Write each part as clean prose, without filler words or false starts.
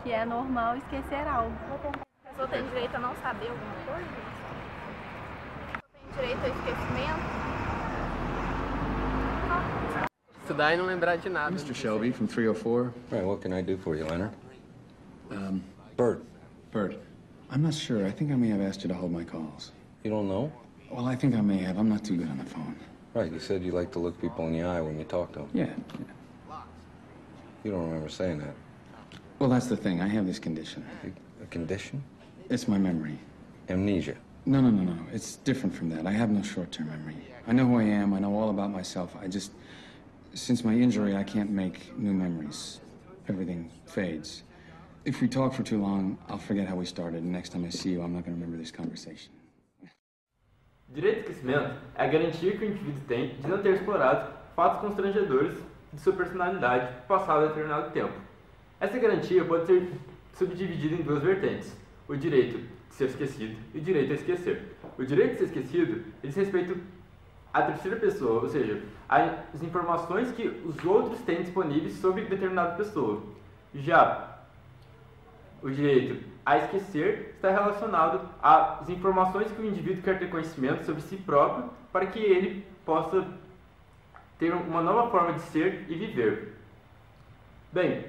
Que é normal esquecer algo. A pessoa tem direito a não saber alguma coisa? A pessoa tem direito ao esquecimento? Estudar e não lembrar de nada. Mr. Shelby from 304. Right, what can I do for you, Leonard? Bert. Bert, I'm not sure. I think I may have asked you to hold my calls. You don't know? Well, I think I may have. I'm not too good on the phone. Right, you said you like to look people in the eye when you talk to them. Yeah. You don't remember saying that. Well, that's the thing. I have this condition. A condition? It's my memory. Amnesia. No. It's different from that. I have no short-term memory. I know who I am. I know all about myself. Since my injury, I can't make new memories. Everything fades. If we talk for too long, I'll forget how we started. And next time I see you, I'm not going to remember this conversation. Direito de esquecimento é a garantia que o indivíduo tem de não ter explorado fatos constrangedores de sua personalidade passado a determinado tempo. Essa garantia pode ser subdividida em duas vertentes: o direito de ser esquecido e o direito a esquecer. O direito de ser esquecido diz respeito à terceira pessoa, ou seja, às informações que os outros têm disponíveis sobre determinada pessoa. Já o direito a esquecer está relacionado às informações que o indivíduo quer ter conhecimento sobre si próprio para que ele possa ter uma nova forma de ser e viver. Bem,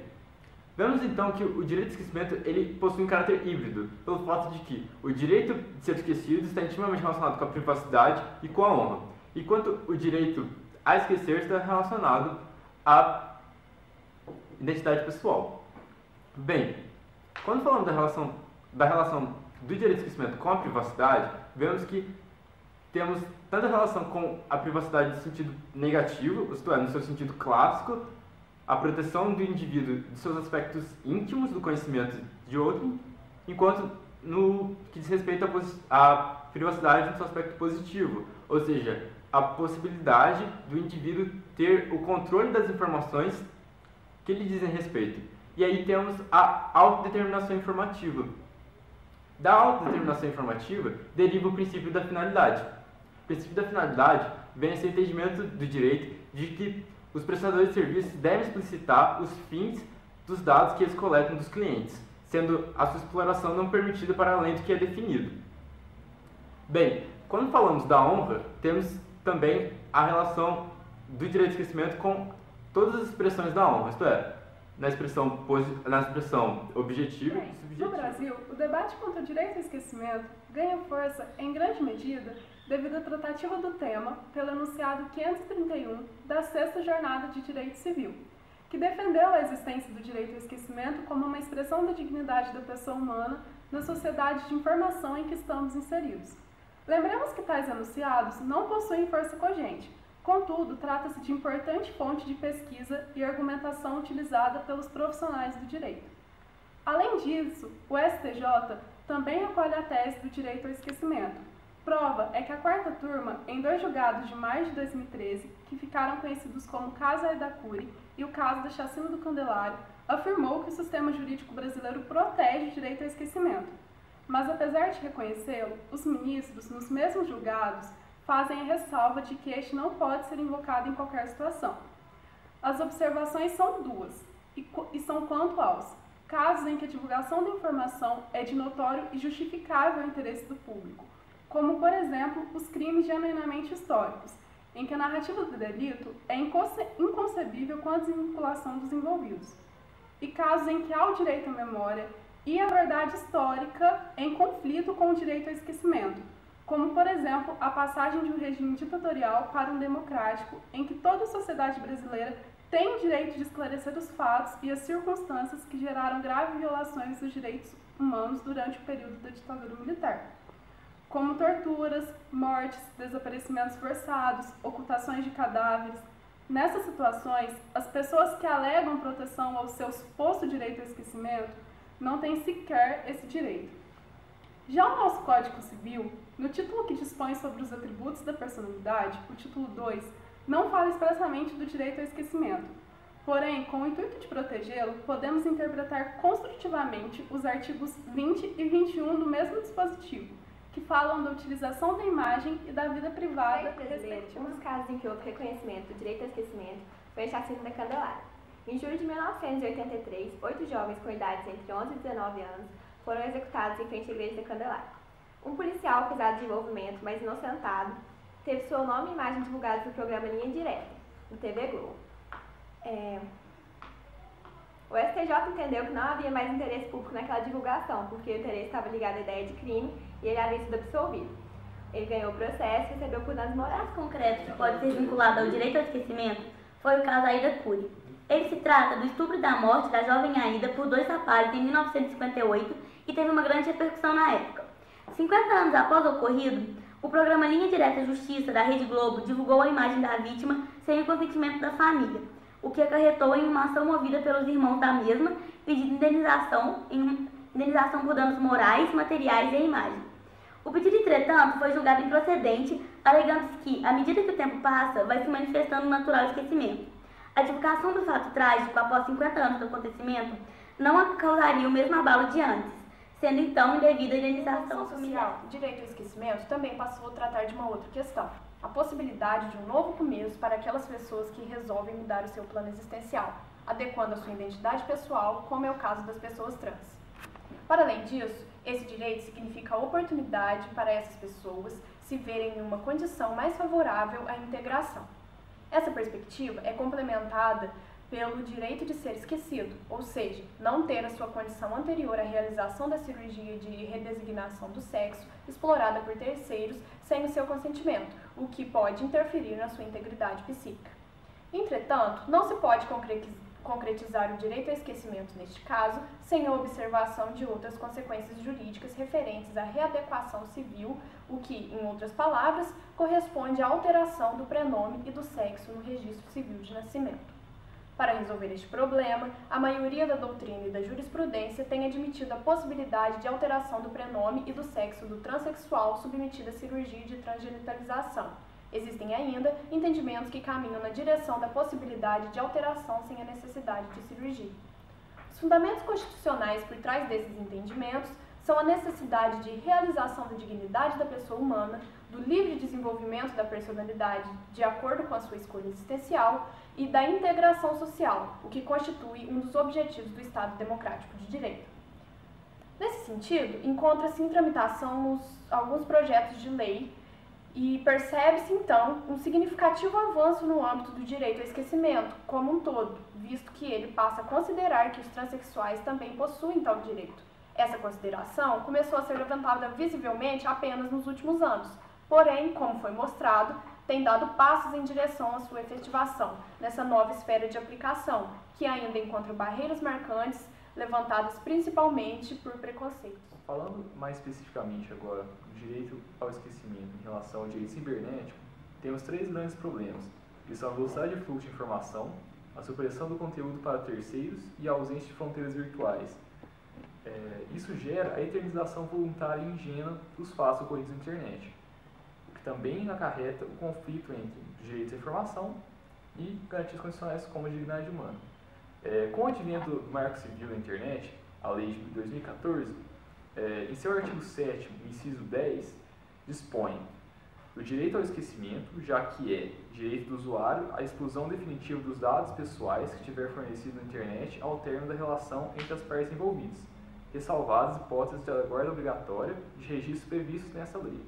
vemos então que o direito de esquecimento ele possui um caráter híbrido, pelo fato de que o direito de ser esquecido está intimamente relacionado com a privacidade e com a honra, enquanto o direito a esquecer está relacionado à identidade pessoal. Bem, quando falamos da relação do direito de esquecimento com a privacidade, vemos que temos tanto a relação com a privacidade no sentido negativo, isto é, no seu sentido clássico, a proteção do indivíduo de seus aspectos íntimos do conhecimento de outro, enquanto no que diz respeito à privacidade no seu aspecto positivo, ou seja, a possibilidade do indivíduo ter o controle das informações que lhe dizem respeito. E aí temos a autodeterminação informativa. Da autodeterminação informativa deriva o princípio da finalidade. O princípio da finalidade vem a ser o entendimento do direito de que os prestadores de serviços devem explicitar os fins dos dados que eles coletam dos clientes, sendo a sua exploração não permitida para além do que é definido. Bem, quando falamos da honra, temos também a relação do direito de esquecimento com todas as expressões da honra, isto é, na expressão objetiva e subjetiva. No Brasil, o debate contra o direito ao esquecimento ganha força, em grande medida, devido à tratativa do tema pelo enunciado 531 da 6ª Jornada de Direito Civil, que defendeu a existência do direito ao esquecimento como uma expressão da dignidade da pessoa humana na sociedade de informação em que estamos inseridos. Lembremos que tais enunciados não possuem força cogente. Contudo, trata-se de importante fonte de pesquisa e argumentação utilizada pelos profissionais do direito. Além disso, o STJ também acolhe a tese do direito ao esquecimento. Prova é que a 4ª turma, em 2 julgados de maio de 2013, que ficaram conhecidos como o caso Aida Cury e o caso da Chacina do Candelário, afirmou que o sistema jurídico brasileiro protege o direito ao esquecimento. Mas, apesar de reconhecê-lo, os ministros, nos mesmos julgados, fazem a ressalva de que este não pode ser invocado em qualquer situação. As observações são duas, e são quanto aos casos em que a divulgação da informação é de notório e justificável interesse do público, como, por exemplo, os crimes genuinamente históricos, em que a narrativa do delito é inconcebível com a desvinculação dos envolvidos, e casos em que há o direito à memória e a verdade histórica em conflito com o direito ao esquecimento, como, por exemplo, a passagem de um regime ditatorial para um democrático, em que toda a sociedade brasileira tem o direito de esclarecer os fatos e as circunstâncias que geraram graves violações dos direitos humanos durante o período da ditadura militar, como torturas, mortes, desaparecimentos forçados, ocultações de cadáveres. Nessas situações, as pessoas que alegam proteção ao seu suposto direito ao esquecimento não têm sequer esse direito. Já o nosso Código Civil, no título que dispõe sobre os atributos da personalidade, o título 2, não fala expressamente do direito ao esquecimento. Porém, com o intuito de protegê-lo, podemos interpretar construtivamente os artigos 20 e 21 do mesmo dispositivo, que falam da utilização da imagem e da vida privada. Um dos casos em que houve reconhecimento do direito ao esquecimento foi o chacina da Candelária. Em julho de 1983, 8 jovens com idades entre 11 e 19 anos foram executados em frente à igreja da Candelária. Um policial acusado de envolvimento, mas inocentado, teve seu nome e imagem divulgados no programa Linha Direta, no TV Globo. O STJ entendeu que não havia mais interesse público naquela divulgação, porque o interesse estava ligado à ideia de crime e ele havia sido absolvido. Ele ganhou o processo e recebeu por danos morais. O caso concreto que pode ser vinculado ao direito ao esquecimento foi o caso Aida Cury. Ele se trata do estupro e da morte da jovem Aida por 2 rapazes em 1958 e teve uma grande repercussão na época. 50 anos após o ocorrido, o programa Linha Direta Justiça da Rede Globo divulgou a imagem da vítima sem o consentimento da família, o que acarretou em uma ação movida pelos irmãos da mesma, pedindo indenização por danos morais, materiais e a imagem. O pedido, entretanto, foi julgado improcedente, alegando-se que, à medida que o tempo passa, vai se manifestando um natural esquecimento. A divulgação do fato trágico após 50 anos do acontecimento não causaria o mesmo abalo de antes, sendo então indevida a indenização social. O direito ao esquecimento também passou a tratar de uma outra questão: a possibilidade de um novo começo para aquelas pessoas que resolvem mudar o seu plano existencial, adequando a sua identidade pessoal, como é o caso das pessoas trans. Para além disso, esse direito significa a oportunidade para essas pessoas se verem em uma condição mais favorável à integração. Essa perspectiva é complementada pelo direito de ser esquecido, ou seja, não ter a sua condição anterior à realização da cirurgia de redesignação do sexo explorada por terceiros sem o seu consentimento, o que pode interferir na sua integridade psíquica. Entretanto, não se pode concretizar o direito ao esquecimento neste caso sem a observação de outras consequências jurídicas referentes à readequação civil, o que, em outras palavras, corresponde à alteração do prenome e do sexo no registro civil de nascimento. Para resolver este problema, a maioria da doutrina e da jurisprudência tem admitido a possibilidade de alteração do prenome e do sexo do transexual submetido à cirurgia de transgenitalização. Existem ainda entendimentos que caminham na direção da possibilidade de alteração sem a necessidade de cirurgia. Os fundamentos constitucionais por trás desses entendimentos são a necessidade de realização da dignidade da pessoa humana, do livre desenvolvimento da personalidade de acordo com a sua escolha existencial e da integração social, o que constitui um dos objetivos do Estado Democrático de Direito. Nesse sentido, encontra-se em tramitação alguns projetos de lei e percebe-se, então, um significativo avanço no âmbito do direito ao esquecimento como um todo, visto que ele passa a considerar que os transexuais também possuem tal direito. Essa consideração começou a ser levantada visivelmente apenas nos últimos anos, porém, como foi mostrado, tem dado passos em direção à sua efetivação nessa nova esfera de aplicação, que ainda encontra barreiras marcantes levantadas principalmente por preconceitos. Falando mais especificamente agora do direito ao esquecimento em relação ao direito cibernético, temos 3 grandes problemas, que são a velocidade de fluxo de informação, a supressão do conteúdo para terceiros e a ausência de fronteiras virtuais. Isso gera a eternização voluntária e ingênua dos fatos ocorridos na internet, o que também acarreta o conflito entre direitos à informação e garantias constitucionais como a dignidade humana. Com o advento do Marco Civil da Internet, a Lei de 2014, em seu artigo 7º, inciso 10, dispõe do direito ao esquecimento, já que é direito do usuário a exclusão definitiva dos dados pessoais que tiver fornecido na internet ao término da relação entre as partes envolvidas, ressalvadas hipóteses de guarda obrigatória de registros previstos nessa lei.